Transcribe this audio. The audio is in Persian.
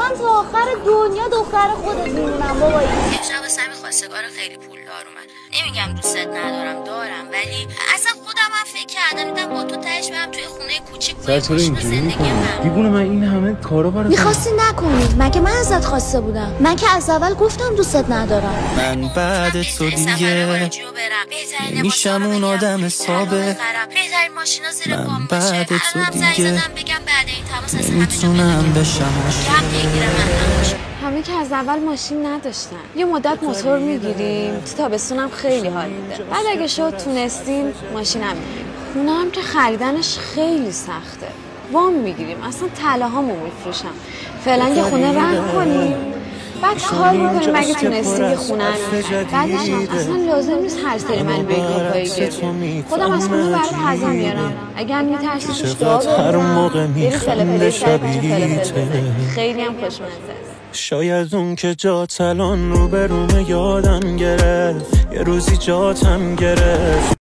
من تا آخر دنیا دختر خودت میمونم بابایی. امشب واسه همین خواستگار خیلی پولدار اومد. نمیگم دوستت ندارم، دارم، ولی اصلا خودم هم فکر کردم دیدم با تو تهش برم توی خونه کوچیک با این زندگی من. دیوونه، من این همه کارا برات میخواستی نکنی، مگه من ازت خواسته بودم؟ من که از اول گفتم دوستت ندارم. من بعد تو دیگه نمیشم اون آدم سابق. بهترین ماشینا زیر پام باشه. من بعد تو دیگه بگم بعد این تماس اصلا نمیتونم بشم. همه که از اول ماشین نداشتن. یه مدت موتور میگیریم، تو تابستونم خیلی حال میده. بعد اگه شد تونستیم ماشینم میگیریم. خونه هم که خریدنش خیلی سخته. وام میگیریم، اصلا طلاهامو میفروشم. فعلا یه خونه رهن کنیم، بعد کار میکنیم اگه تونستیم یه خونه بعدش هم اصلا لازم نیست هر سری من بگم پایی گریم. خودم از خونه برای تازه میارم. اگه هم میترسی توش دعا بزن، بری فلفل خیلی هم خوشمزه است. شاید اون که جات الان رو به رومه یادم گرفت، یه روزی جاتم گرفت.